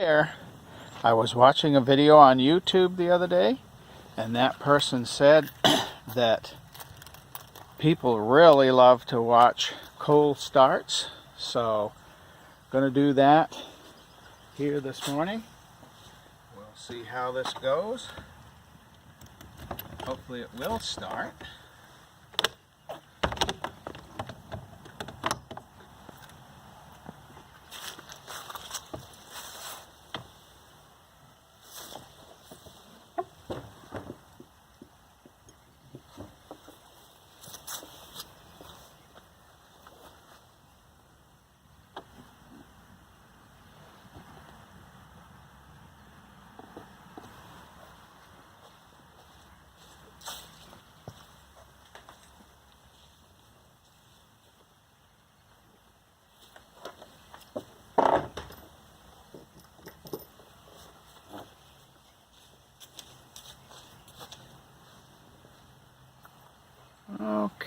There, I was watching a video on YouTube the other day, and that person said that people really love to watch cold starts. So, going to do that here this morning. We'll see how this goes. Hopefully it will start.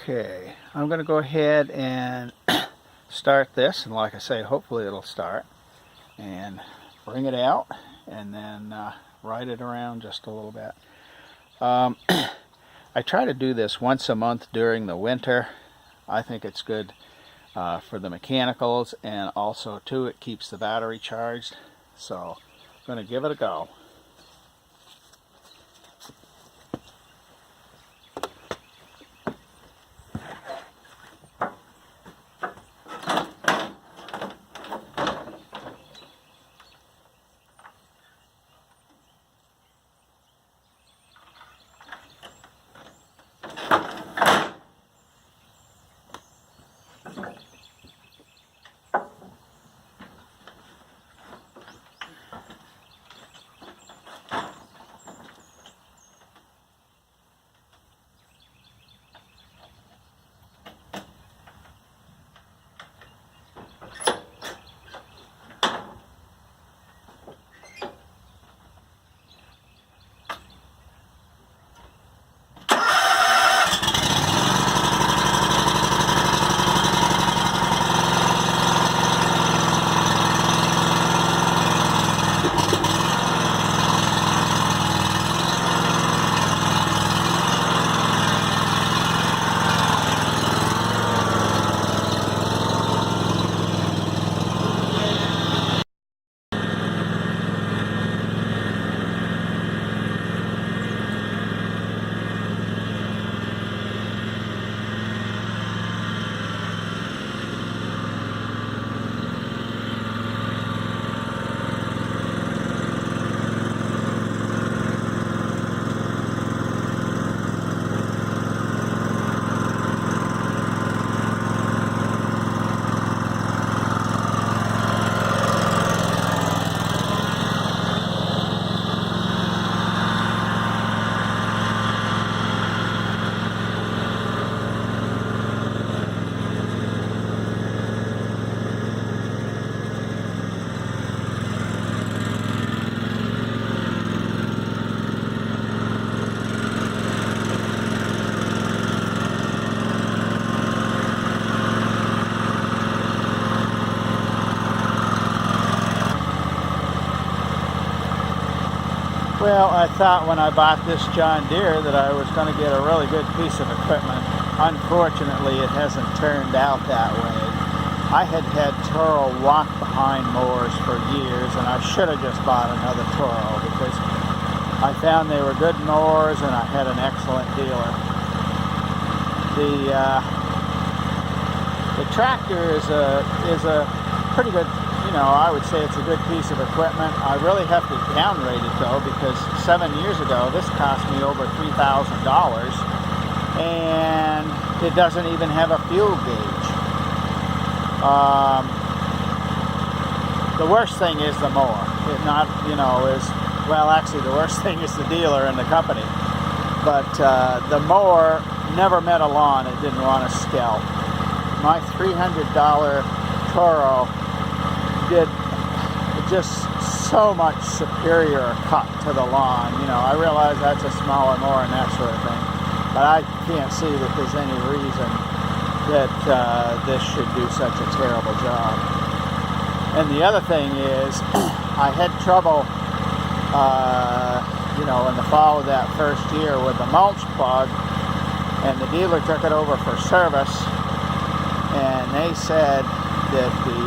Okay, I'm going to go ahead and start this, and like I say, hopefully it'll start, and bring it out, and then ride it around just a little bit. I try to do this once a month during the winter. I think it's good for the mechanicals, and also too it keeps the battery charged. So I'm going to give it a go. Well, I thought when I bought this John Deere that I was going to get a really good piece of equipment. Unfortunately, it hasn't turned out that way. I had Toro walk behind mowers for years, and I should have just bought another Toro because I found they were good mowers and I had an excellent dealer. The tractor is a pretty good, I would say it's a good piece of equipment. I really have to downrate it though, because 7 years ago this cost me over $3,000, and it doesn't even have a fuel gauge. The worst thing is the mower. Actually the worst thing is the dealer and the company. But the mower never met a lawn it didn't want to scalp. My $300 Toro did just so much superior cut to the lawn. I realize that's a smaller mower and that sort of thing, but I can't see that there's any reason that this should do such a terrible job. And the other thing is, I had trouble, you know, in the fall of that first year with the mulch plug, and the dealer took it over for service, and they said that the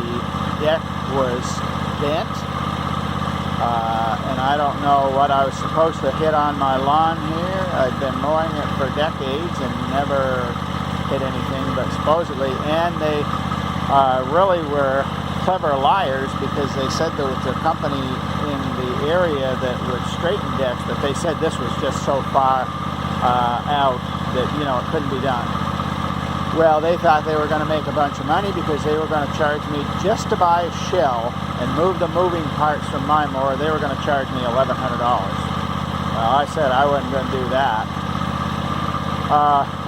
deck was bent, and I don't know what I was supposed to hit on my lawn here. I'd been mowing it for decades and never hit anything, but supposedly, and they really were clever liars, because they said there was a company in the area that would straighten decks, but they said this was just so far out that, you know, it couldn't be done. Well, they thought they were going to make a bunch of money because they were going to charge me just to buy a shell and move the moving parts from my mower. They were going to charge me $1,100. Well, I said I wasn't going to do that.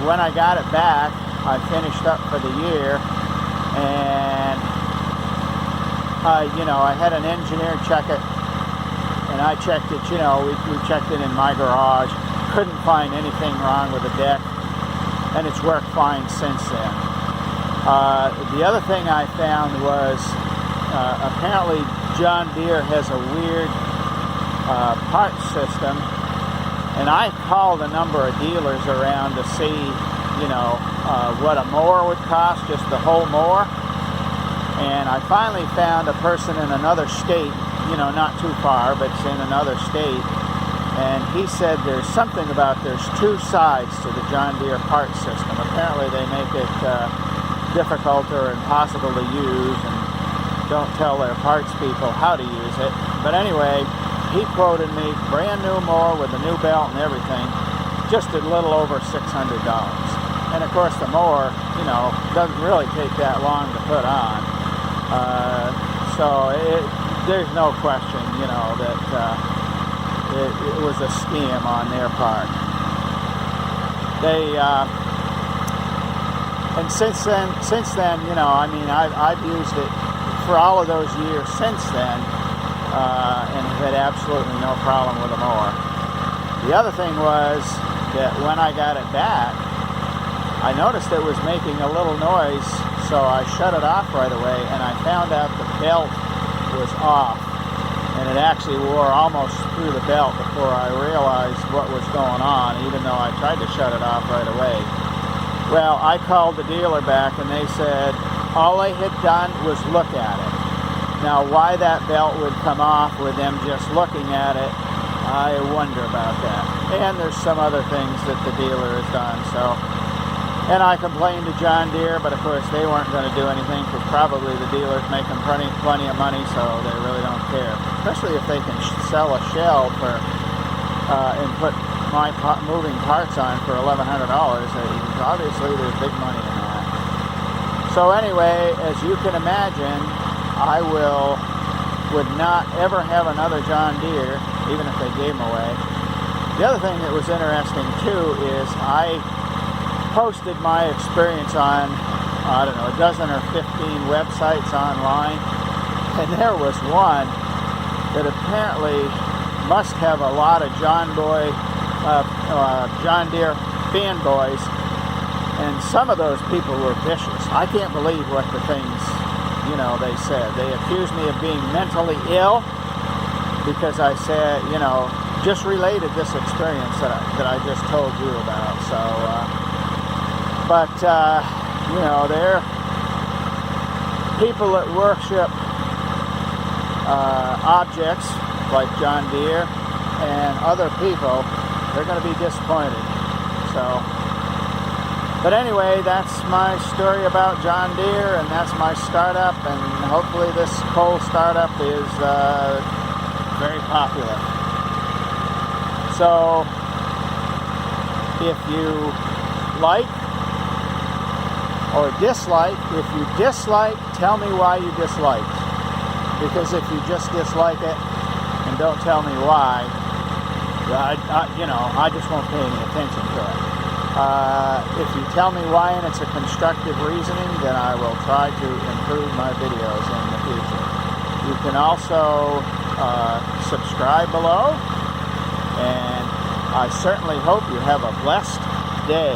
When I got it back, I finished up for the year, and you know, I had an engineer check it, and I checked it, you know, we checked it in my garage, couldn't find anything wrong with the deck, and it's worked fine since then. The other thing I found was apparently John Deere has a weird parts system, and I called a number of dealers around to see, you know, what a mower would cost, just the whole mower. And I finally found a person in another state, you know, not too far, but it's in another state. And he said there's something about there's two sides to the John Deere parts system. Apparently they make it difficult or impossible to use, and don't tell their parts people how to use it. But anyway, he quoted me, brand new mower with a new belt and everything, just a little over $600. And of course the mower, you know, doesn't really take that long to put on. So there's no question, you know, that it was a scam on their part. They and since then, you know, I mean, I've used it for all of those years since then, and had absolutely no problem with the mower. The other thing was that when I got it back, I noticed it was making a little noise, so I shut it off right away, and I found out the belt was off, and it actually wore almost through the belt before I realized what was going on, even though I tried to shut it off right away. Well, I called the dealer back, and they said all they had done was look at it. Now, why that belt would come off with them just looking at it, I wonder about that. And there's some other things that the dealer has done, so. And I complained to John Deere, but of course they weren't going to do anything, because probably the dealer's making plenty of money, so they really don't care. Especially if they can sell a shell for and put my moving parts on for $1,100. Obviously there's big money in that. So anyway, as you can imagine, I would not ever have another John Deere, even if they gave them away. The other thing that was interesting too is I posted my experience on, I don't know, a dozen or 15 websites online, and there was one that apparently must have a lot of John Deere fanboys, and some of those people were vicious. I can't believe what the things, you know, they said. They accused me of being mentally ill because I said, you know, just related this experience that I just told you about. So, but, you know, they're people that worship objects like John Deere and other people. They're going to be disappointed. So, but anyway, that's my story about John Deere, and that's my startup, and hopefully this coal startup is very popular. So, if you like or dislike, if you dislike, tell me why you dislike. Because if you just dislike it and don't tell me why, I just won't pay any attention to it. If you tell me why and it's a constructive reasoning, then I will try to improve my videos in the future. You can also subscribe below, and I certainly hope you have a blessed day.